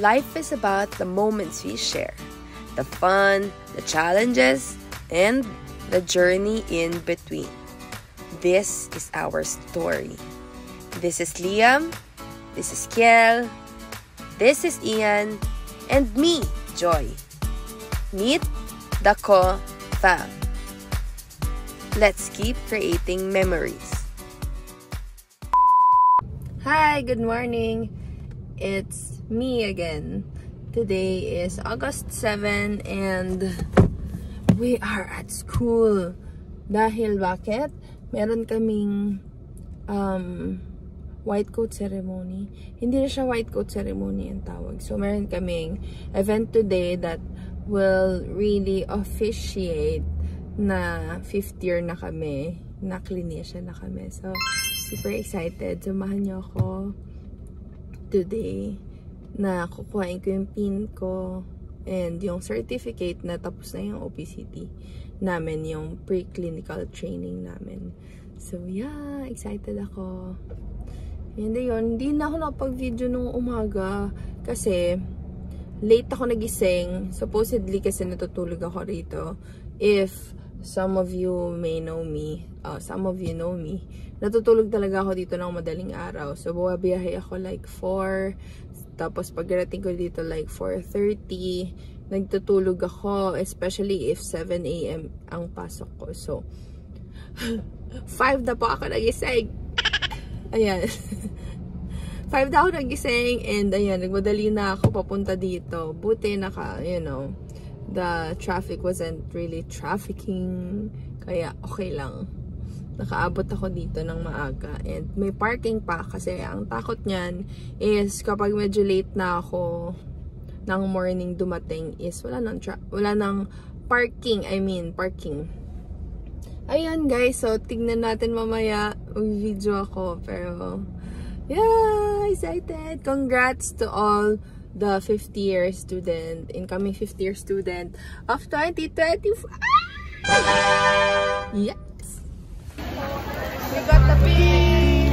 life is about the moments we share, the fun, the challenges, and the journey in between. This is our story. This is Liam, this is Kiel, this is Ian, and me, Joy. Meet the Ko Fam. Let's keep creating memories. Hi, good morning. It's me again. Today is August 7 and we are at school. Dahil bakit? Meron kaming white coat ceremony. Hindi na siya white coat ceremony ang tawag. So, meron kaming event today that will really officiate na 5th year na kami. Na clinician na kami. So, super excited. Samahan niyo ako today na kukuhain ko yung PIN ko and yung certificate na tapos na yung OPCT namin, yung pre-clinical training namin. So, yeah, excited ako. And yun, hindi na ako nakapag-video nung umaga kasi late ako nagising. Supposedly kasi natutulog ako rito. If some of you may know me, some of you know me, natutulog talaga ako dito ng madaling araw. So, buwabiyahe ako like 4. Tapos, pagdating ko dito like 4:30, nagtutulog ako, especially if 7 AM ang pasok ko. So, 5 na po ako nagising. Ayan. 5 na ako nagising and ayan, nagmadali na ako papunta dito. Buti you know, the traffic wasn't really trafficking. Kaya okay lang. Nakaabot ako dito ng maaga. And may parking pa kasi ang takot niyan is kapag medyo late na ako ng morning dumating is wala nang parking. Parking. Ayan guys, so tignan natin mamaya. Mag-video ako pero yeah, excited. Congrats to all the 5th year student, incoming 5th year student of 2025. Yes. We got the pin.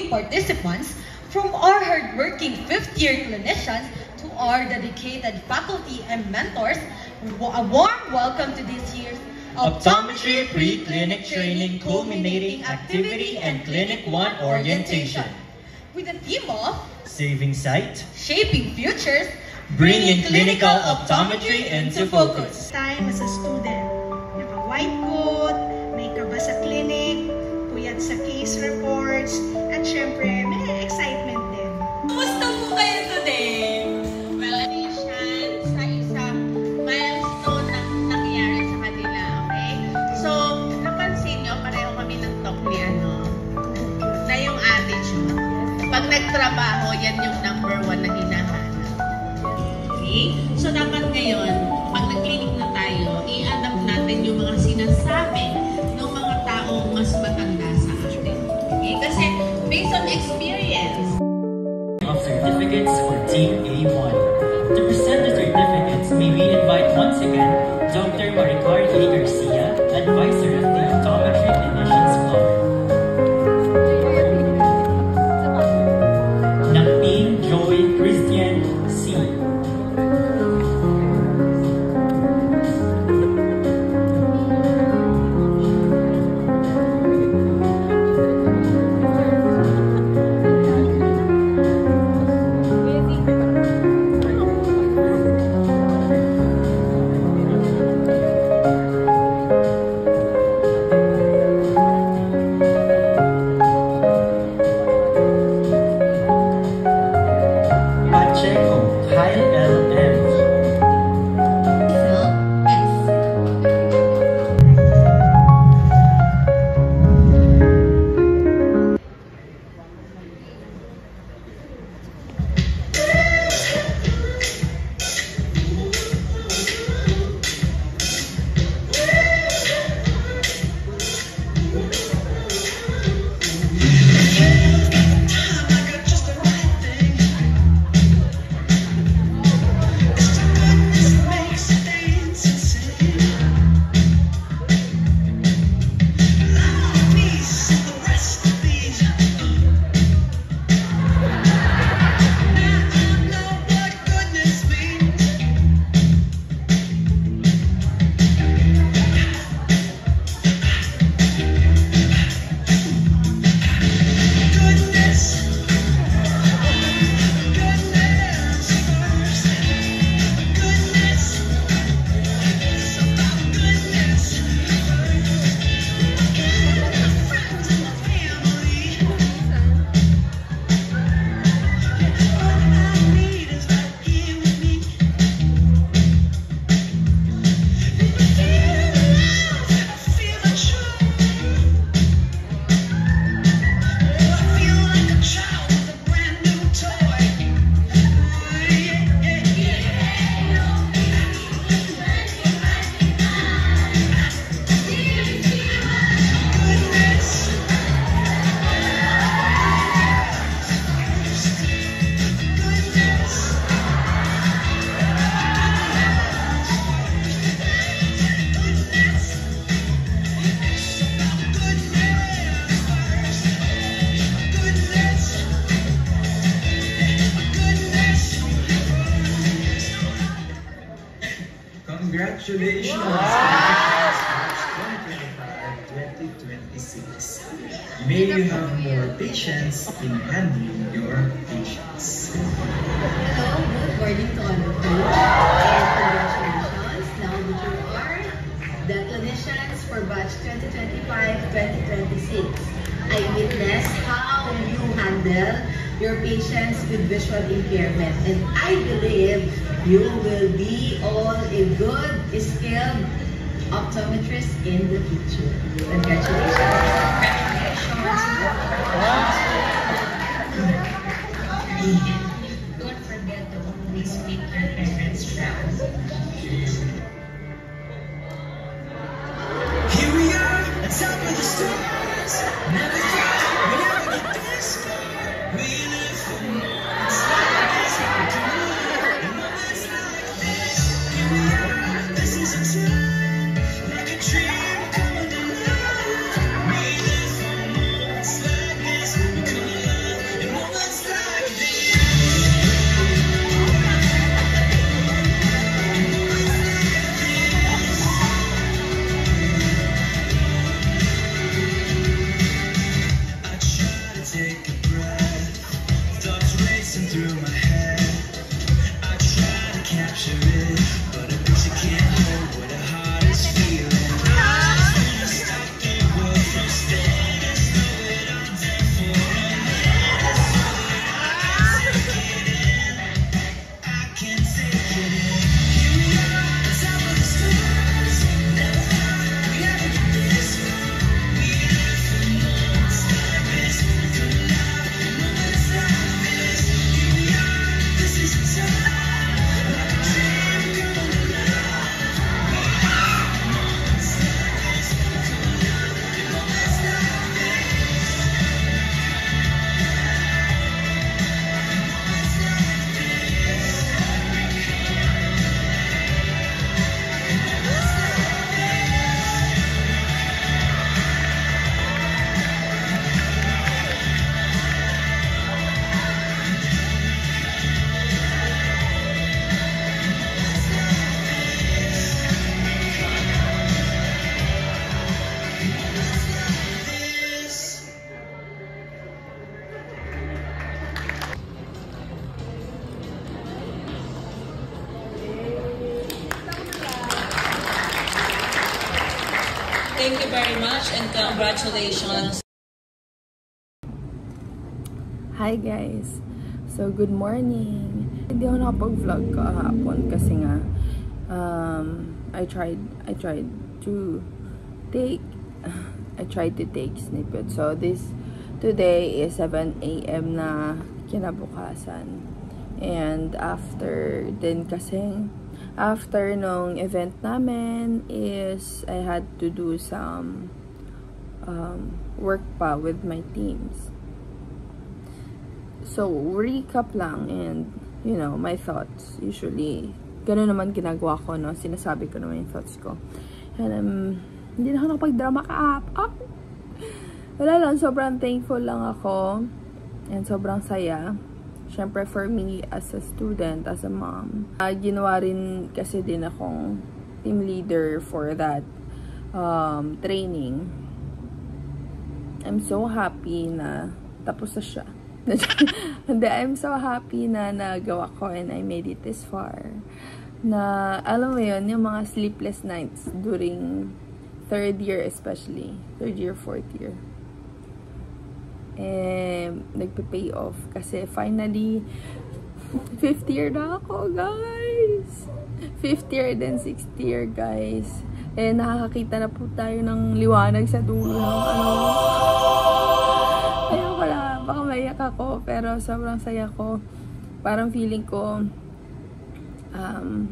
Participants, from our hardworking 5th year clinicians to our dedicated faculty and mentors, a warm welcome to this year's Optometry Pre-Clinic Training Culminating Activity and Clinic 1 Orientation. With the theme of Saving Sight, Shaping Futures, Bringing Clinical Optometry into Focus. Time as a student, naka-white coat, may kaba sa clinic, puyat sa case reports, at syempre may excitement din. magandang trabaho, yan yung number 1 na hinahanap. Okay? So, dapat ngayon, pag nag-clinic na tayo, i-adapt natin yung mga sinasabi ng mga taong mas matanda sa atin. Okay? Kasi, based on experience, Of certificates for Team A1. To present the certificates, may we invite once again Dr. Maricar E. Garcia, Advisor of the Optometry Clinicians Club. Nakpin Joy Christian C. Pacheco Kyle L.M. Congratulations! 2025-2026. May you have more patience in handling your patients. Hello, good morning to all of you. And congratulations. Now that you are the clinicians for batch 2025-2026. I witnessed how you handle your patients with visual impairment. And I believe you will be all a good, skilled optometrist in the future. Congratulations. don't forget to always make your parents proud. Here we are, at top of the stars. Never thought we'd ever get this far. We live for more. It's like this, we do it. And moments like this. Here we are, this is a time. Like a dream coming to life. We live Thank you very much and congratulations. Hi guys! So, good morning! Hindi ako nakapag-vlog kahapon kasi nga I tried to take snippet. So, today is 7 AM na kinabukasan. And after nung event namin is I had to do some work pa with my teams. So, recap lang and, you know, my thoughts. Usually, gano'n naman ginagawa ko, no? Sinasabi ko naman yung thoughts ko. And, hindi na ako nakapag-drama ka-up. Wala lang, sobrang thankful lang ako. And sobrang saya. Siyempre, for me, as a student, as a mom, ginawa rin kasi din akong team leader for that training. I'm so happy na tapos na siya. And I'm so happy na nagawa ko and I made it this far. Na, alam mo yun, yung mga sleepless nights during 3rd year especially. 3rd year, 4th year. Nagpe-pay off. Kasi finally, 5th year na ako, guys! 5th year, then 6th year, guys. Nakakakita na po tayo ng liwanag sa dulo ng Ayun pala, baka maiyak ako, pero sobrang saya ko. Parang feeling ko, ang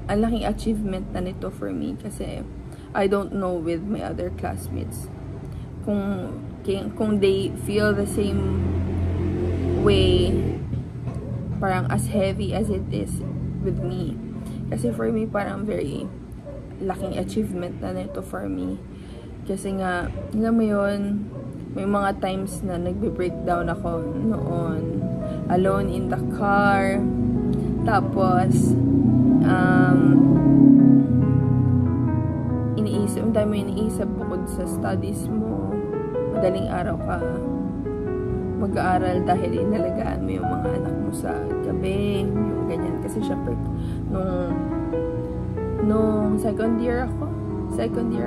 laking achievement na nito for me. Kasi, I don't know with my other classmates, kung they feel the same way, parang as heavy as it is with me. Kasi for me, parang very laking achievement na nito for me. Kasi nga, alam mo yun, may mga times na nagbe-breakdown ako noon, alone in the car, tapos, ang dami iniisip bukod sa studies mo, madaling araw ka mag-aaral dahil inalagaan mo yung mga anak mo sa gabi, yung ganyan. Kasi syempre, nung second year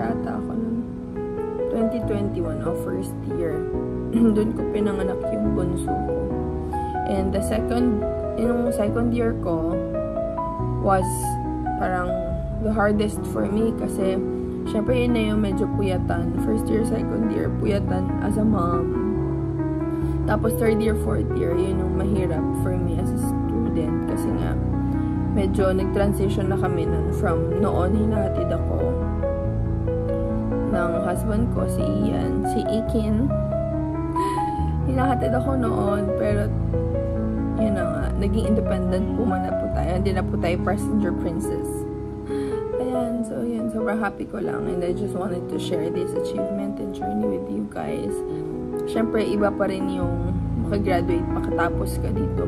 ata ako, 2021 o first year. Doon ko pinanganak yung bunso ko. And yung second year ko was parang the hardest for me kasi syempre yun na yung medyo puyatan. First year, second year, puyatan as a mom. Tapos third year, fourth year, yun yung mahirap for me as a student kasi nga medyo nag-transition na kami from noon hinahatid ako ng husband ko, si Ian, si Ikin. Hinahatid ako noon, pero yun na nga, naging independent po na po tayo. Hindi na po tayo passenger princess. Ayan, so yun, sobrang happy ko lang and I just wanted to share this achievement and journey with you guys. Siyempre, iba pa rin yung makagraduate, makatapos ka dito,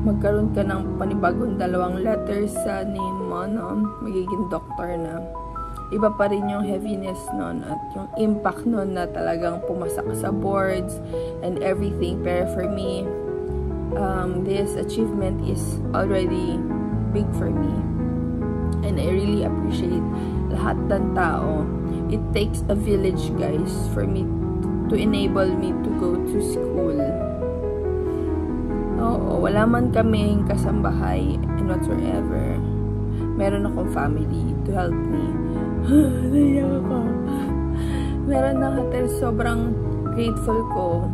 magkaroon ka ng panibagong 2 letters sa name mo, no? Magiging doctor na. Iba pa rin yung heaviness nun at yung impact nun na talagang pumasak sa boards and everything. Pero for me, this achievement is already big for me. And I really appreciate lahat ng tao. It takes a village, guys, for me to enable me to go to school. Oo, wala man kaming kasambahay and whatsoever. Meron akong family to help me. Naiyak ako. Meron na hotel. Sobrang grateful ko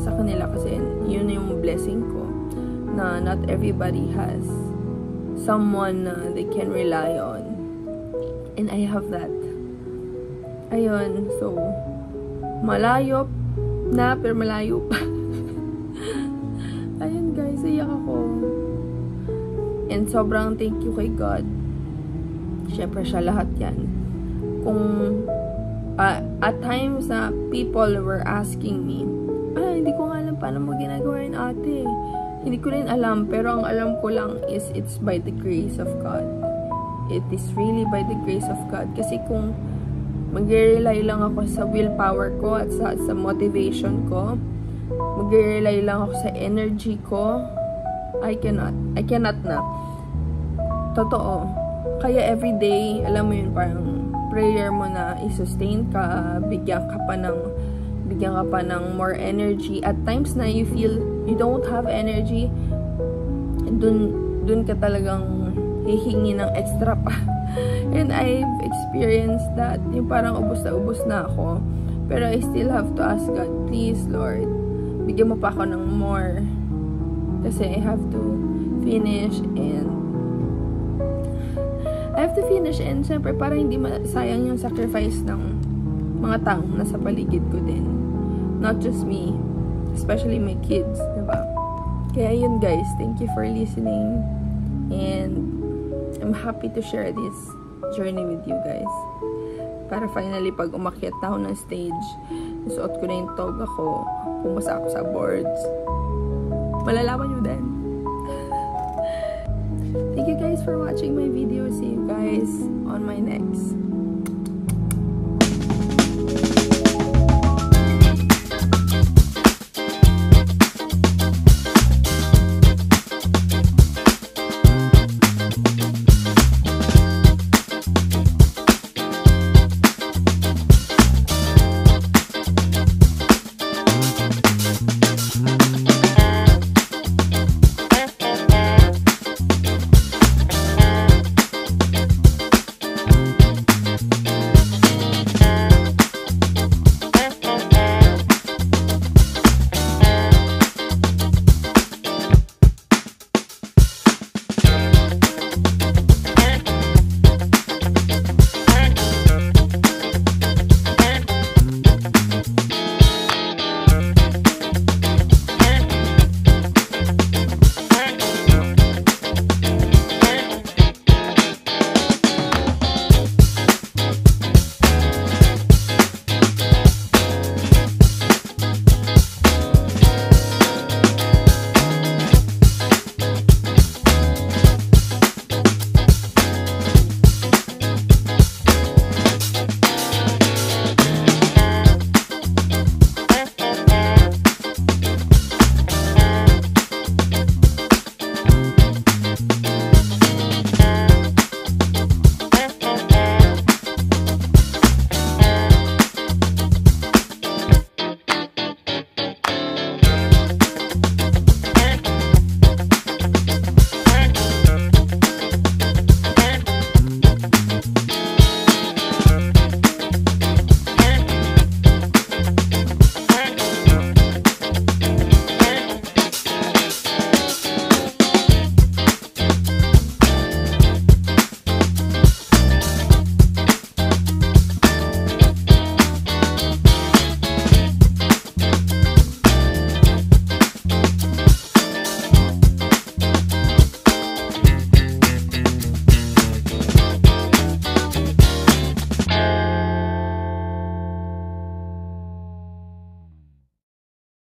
sa kanila kasi yun yung blessing ko na not everybody has someone na they can rely on. And I have that. Ayun. So, malayo na pero malayo pa. Ayun guys, iyak ako. And sobrang thank you kay God. Siyempre siya lahat yan. Kung at times na people were asking me, hindi ko nga alam paano mo ginagawa yun, ate. Hindi ko rin alam, pero ang alam ko lang is it's by the grace of God. It is really by the grace of God. Kasi kung mag-rely lang ako sa willpower ko at sa motivation ko, mag-rely lang ako sa energy ko, I cannot na. Totoo. Kaya everyday, alam mo yun, parang prayer mo na i-sustain ka, bigyan ka pa ng more energy. At times na you feel you don't have energy, dun ka talagang hihingi ng extra pa. And I've experienced that. Yung parang ubos na ako. Pero I still have to ask God, please Lord, bigyan mo pa ako ng more. Kasi I have to finish and syempre para hindi sayang yung sacrifice ng mga taong nasa paligid ko din. Not just me, especially my kids, diba? Kaya yun guys, thank you for listening, and I'm happy to share this journey with you guys. Para finally, pag umakyat na ako ng stage, suot ko na yung toga ko, pumasa ako sa boards, malalaman nyo din. Thank you guys for watching my video. See you guys on my next.